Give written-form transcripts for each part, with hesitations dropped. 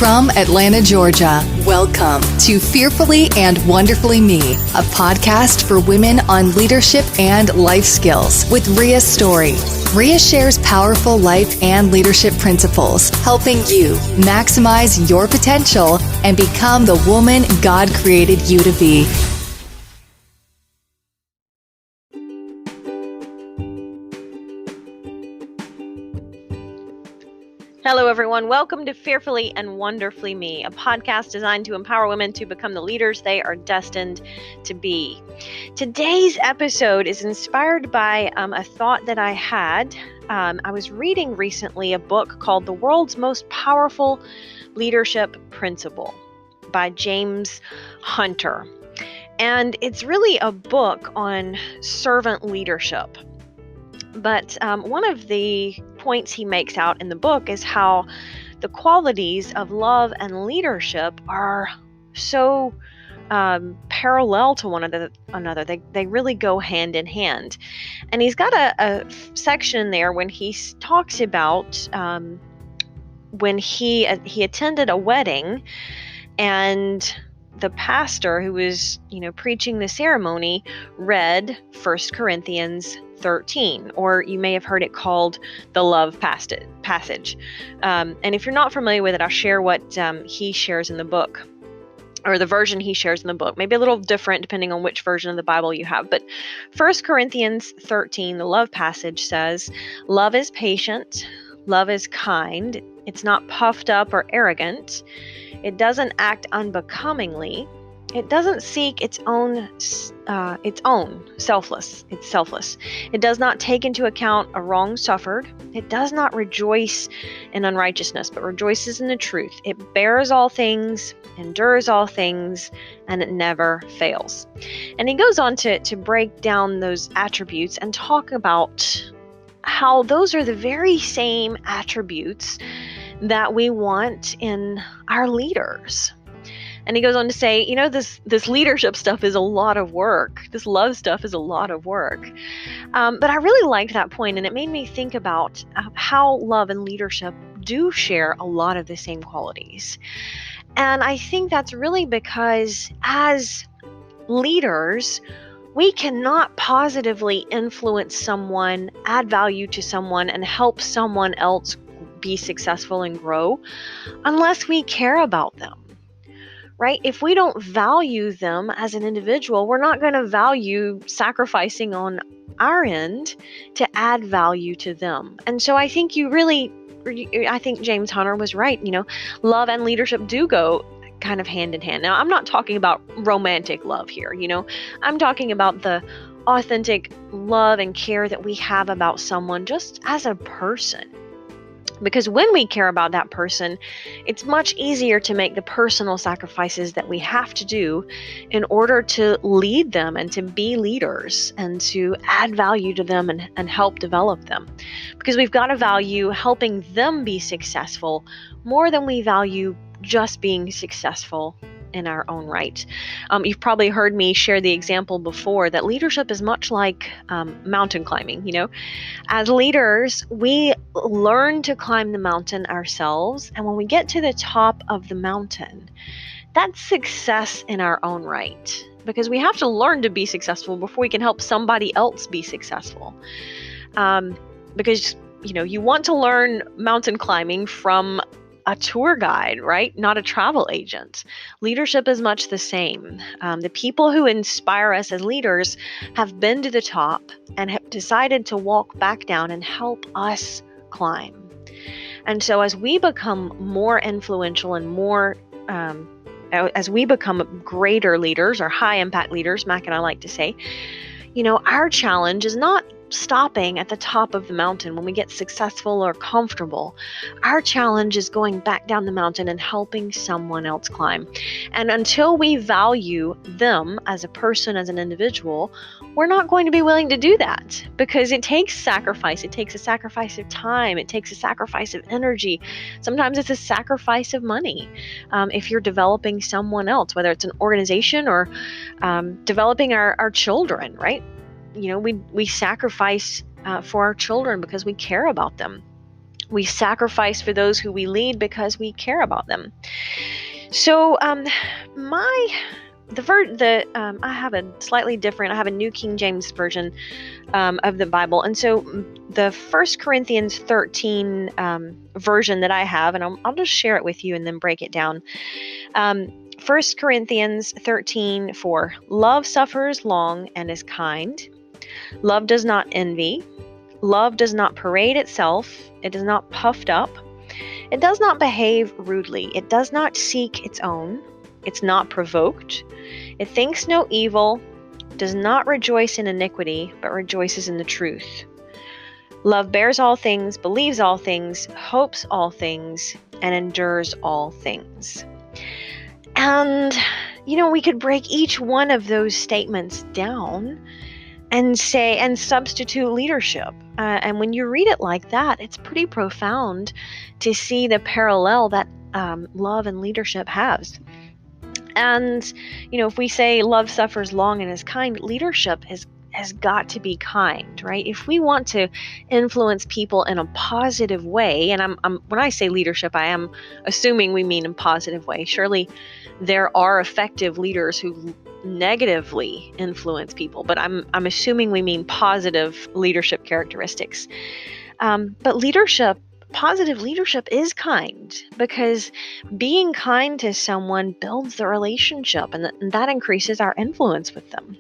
From Atlanta, Georgia, welcome to Fearfully and Wonderfully Me, a podcast for women on leadership and life skills with Rhea Story. Rhea shares powerful life and leadership principles, helping you maximize your potential and become the woman God created you to be. Hello, everyone. Welcome to Fearfully and Wonderfully Me, a podcast designed to empower women to become the leaders they are destined to be. Today's episode is inspired by a thought that I had. I was reading recently a book called The World's Most Powerful Leadership Principle by James Hunter. And it's really a book on servant leadership. But one of the points he makes out in the book is how the qualities of love and leadership are so parallel to one another. They really go hand in hand. And he's got a section there when he talks about when he attended a wedding, and the pastor who was preaching the ceremony read 1 Corinthians 13, or you may have heard it called the love passage. And if you're not familiar with it, I'll share what he shares in the book, or the version he shares in the book. Maybe a little different depending on which version of the Bible you have. But 1 Corinthians 13, the love passage says, "Love is patient, love is kind, it's not puffed up or arrogant, it doesn't act unbecomingly, it doesn't seek its own, selfless. It's selfless. It does not take into account a wrong suffered. It does not rejoice in unrighteousness, but rejoices in the truth. It bears all things, endures all things, and it never fails." And he goes on to break down those attributes and talk about how those are the very same attributes that we want in our leaders. And he goes on to say, this leadership stuff is a lot of work. This love stuff is a lot of work. But I really liked that point, and it made me think about how love and leadership do share a lot of the same qualities. And I think that's really because as leaders, we cannot positively influence someone, add value to someone, and help someone else be successful and grow unless we care about them. Right? If we don't value them as an individual, we're not going to value sacrificing on our end to add value to them. And so I think James Hunter was right. Love and leadership do go kind of hand in hand. Now, I'm not talking about romantic love here. I'm talking about the authentic love and care that we have about someone just as a person. Because when we care about that person, it's much easier to make the personal sacrifices that we have to do in order to lead them and to be leaders and to add value to them and help develop them. Because we've got to value helping them be successful more than we value just being successful in our own right. You've probably heard me share the example before that leadership is much like mountain climbing. As leaders, we learn to climb the mountain ourselves, and when we get to the top of the mountain, that's success in our own right, because we have to learn to be successful before we can help somebody else be successful. Because you want to learn mountain climbing from a tour guide, right? Not a travel agent. Leadership is much the same. The people who inspire us as leaders have been to the top and have decided to walk back down and help us climb. And so as we become more influential and more, as we become greater leaders or high impact leaders, Mac and I like to say, our challenge is not stopping at the top of the mountain when we get successful or comfortable. Our challenge is going back down the mountain and helping someone else climb. And until we value them as a person, as an individual, we're not going to be willing to do that, because it takes sacrifice. It takes a sacrifice of time. It takes a sacrifice of energy. Sometimes it's a sacrifice of money. If you're developing someone else, whether it's an organization or developing our children, right? We sacrifice for our children because we care about them. We sacrifice for those who we lead because we care about them. So I have a slightly different, I have a New King James Version of the Bible. And so the 1 Corinthians 13 version that I have, and I'll just share it with you and then break it down. 1 Corinthians 13:4, love suffers long and is kind. Love does not envy. Love does not parade itself. It is not puffed up. It does not behave rudely. It does not seek its own. It's not provoked. It thinks no evil, does not rejoice in iniquity, but rejoices in the truth. Love bears all things, believes all things, hopes all things, and endures all things. And, we could break each one of those statements down and substitute leadership. And when you read it like that, it's pretty profound to see the parallel that love and leadership has. And, if we say love suffers long and is kind, leadership has got to be kind, right? If we want to influence people in a positive way, and when I say leadership, I am assuming we mean in a positive way. Surely there are effective leaders who negatively influence people, but I'm assuming we mean positive leadership characteristics. But positive leadership is kind, because being kind to someone builds the relationship, and that increases our influence with them.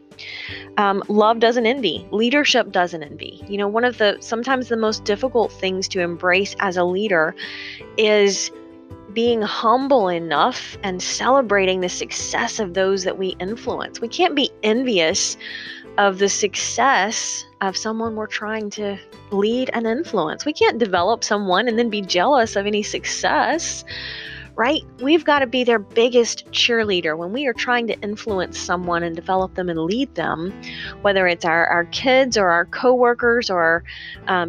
Love doesn't envy. Leadership doesn't envy. One of sometimes the most difficult things to embrace as a leader is being humble enough and celebrating the success of those that we influence. We can't be envious of the success of someone we're trying to lead and influence. We can't develop someone and then be jealous of any success, right? We've got to be their biggest cheerleader when we are trying to influence someone and develop them and lead them, whether it's our kids or our coworkers or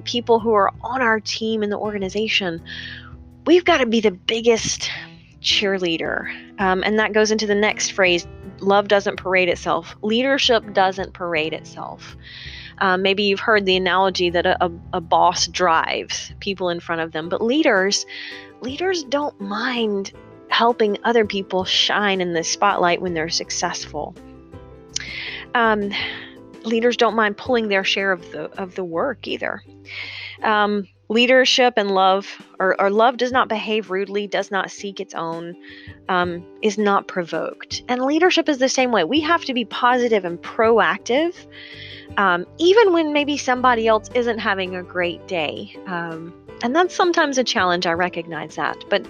people who are on our team in the organization. We've got to be the biggest cheerleader. And that goes into the next phrase, love doesn't parade itself. Leadership doesn't parade itself. Maybe you've heard the analogy that a boss drives people in front of them, but leaders don't mind helping other people shine in the spotlight when they're successful. Leaders don't mind pulling their share of the work either. Leadership and love, or love does not behave rudely, does not seek its own, is not provoked. And leadership is the same way. We have to be positive and proactive, even when maybe somebody else isn't having a great day. And that's sometimes a challenge, I recognize that. But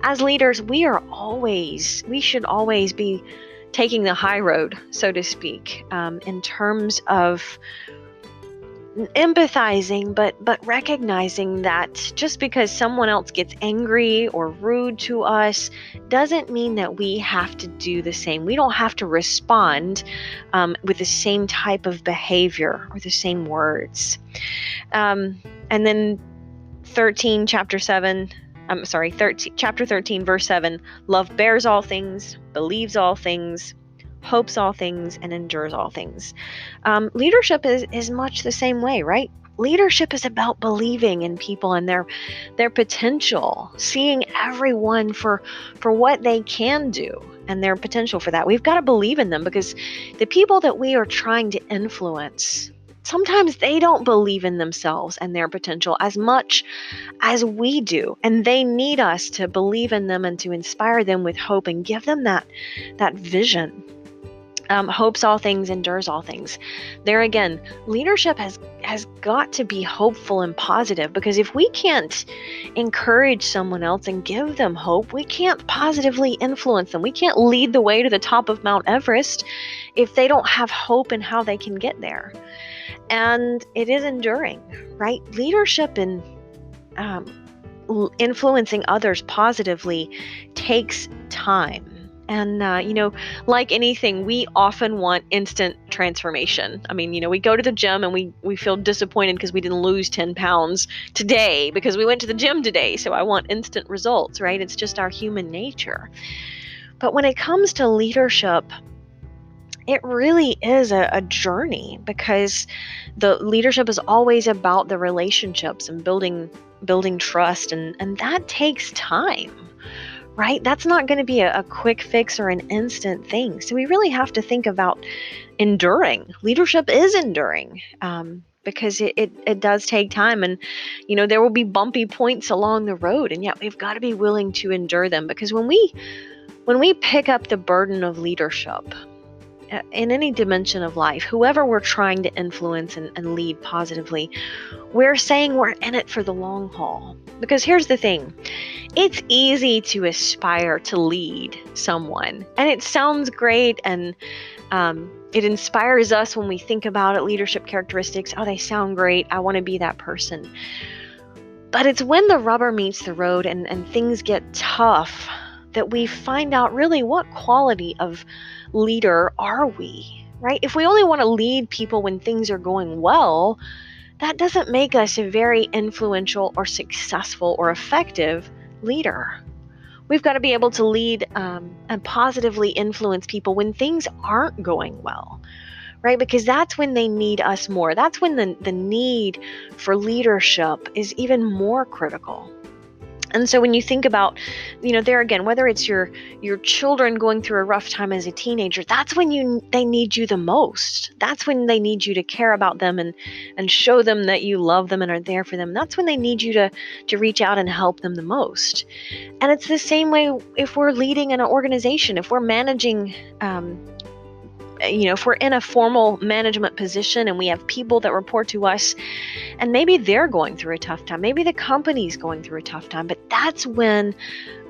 as leaders, we should always be taking the high road, so to speak, in terms of empathizing, but recognizing that just because someone else gets angry or rude to us doesn't mean that we have to do the same. We don't have to respond with the same type of behavior or the same words. And then chapter 13, verse 7, love bears all things, believes all things, hopes all things, and endures all things. Leadership is much the same way, right? Leadership is about believing in people and their potential, seeing everyone for what they can do and their potential for that. We've got to believe in them, because the people that we are trying to influence, sometimes they don't believe in themselves and their potential as much as we do. And they need us to believe in them and to inspire them with hope and give them that vision. Hopes all things, endures all things. There again, leadership has got to be hopeful and positive, because if we can't encourage someone else and give them hope, we can't positively influence them. We can't lead the way to the top of Mount Everest if they don't have hope in how they can get there. And it is enduring, right? Leadership and influencing others positively takes time. And, like anything, we often want instant transformation. I mean, we go to the gym and we feel disappointed because we didn't lose 10 pounds today because we went to the gym today. So I want instant results, right? It's just our human nature. But when it comes to leadership, it really is a journey, because the leadership is always about the relationships and building building trust, and that takes time, right? That's not going to be a quick fix or an instant thing. So we really have to think about enduring. Leadership is enduring, because it does take time, and there will be bumpy points along the road, and yet we've got to be willing to endure them, because when we pick up the burden of leadership in any dimension of life, whoever we're trying to influence and lead positively, we're saying we're in it for the long haul. Because here's the thing, it's easy to aspire to lead someone, and it sounds great, and it inspires us when we think about it, leadership characteristics. Oh, they sound great. I want to be that person. But it's when the rubber meets the road and things get tough that we find out really what quality of leader are we, right? If we only want to lead people when things are going well, that doesn't make us a very influential or successful or effective leader. We've got to be able to lead and positively influence people when things aren't going well, right? Because that's when they need us more. That's when the need for leadership is even more critical. And so when you think about, there again, whether it's your children going through a rough time as a teenager, that's when they need you the most. That's when they need you to care about them and show them that you love them and are there for them. That's when they need you to reach out and help them the most. And it's the same way if we're leading an organization, if we're managing, if we're in a formal management position and we have people that report to us, and maybe they're going through a tough time, maybe the company's going through a tough time, but that's when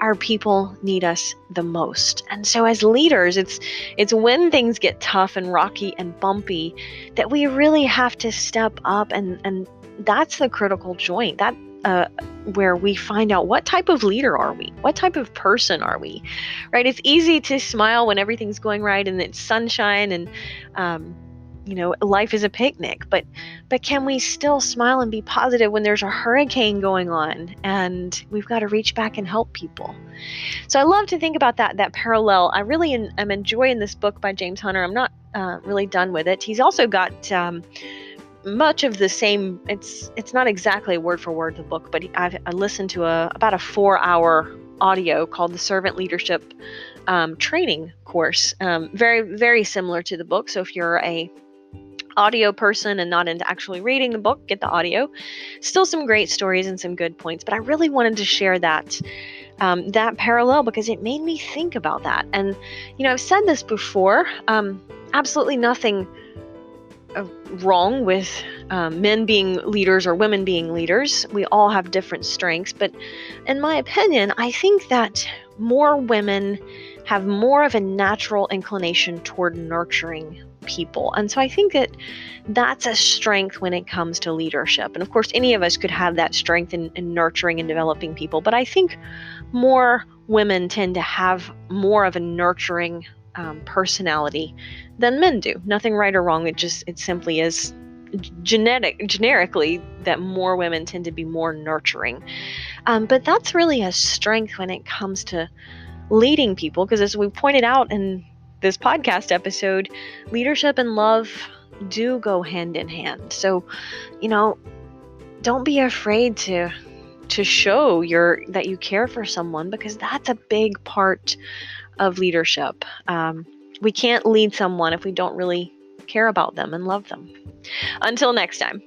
our people need us the most. And so as leaders, it's when things get tough and rocky and bumpy that we really have to step up, and that's the critical joint. That where we find out what type of leader are we? What type of person are we? Right? It's easy to smile when everything's going right and it's sunshine and life is a picnic, but can we still smile and be positive when there's a hurricane going on and we've got to reach back and help people? So I love to think about that parallel. I really am enjoying this book by James Hunter. I'm not really done with it. He's also got much of the same. It's not exactly word for word the book, but I listened to about a 4-hour audio called the Servant Leadership Training Course. Very, very similar to the book. So if you're a audio person and not into actually reading the book, get the audio. Still some great stories and some good points, but I really wanted to share that parallel because it made me think about that. And I've said this before. Absolutely nothing wrong with men being leaders or women being leaders. We all have different strengths, but in my opinion, I think that more women have more of a natural inclination toward nurturing people. And so I think that that's a strength when it comes to leadership. And of course, any of us could have that strength in nurturing and developing people, but I think more women tend to have more of a nurturing personality than men do. Nothing right or wrong. It simply is generically that more women tend to be more nurturing. But that's really a strength when it comes to leading people, because as we pointed out in this podcast episode, leadership and love do go hand in hand. So, don't be afraid to show that you care for someone, because that's a big part of leadership. We can't lead someone if we don't really care about them and love them. Until next time.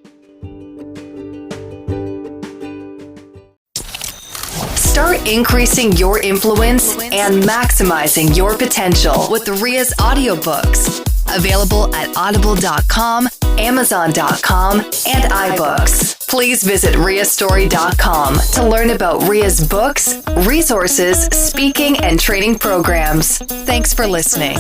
Start increasing your influence and maximizing your potential with Ria's audiobooks. Available at audible.com, amazon.com, and iBooks. Please visit riastory.com to learn about Ria's books, resources, speaking, and training programs. Thanks for listening.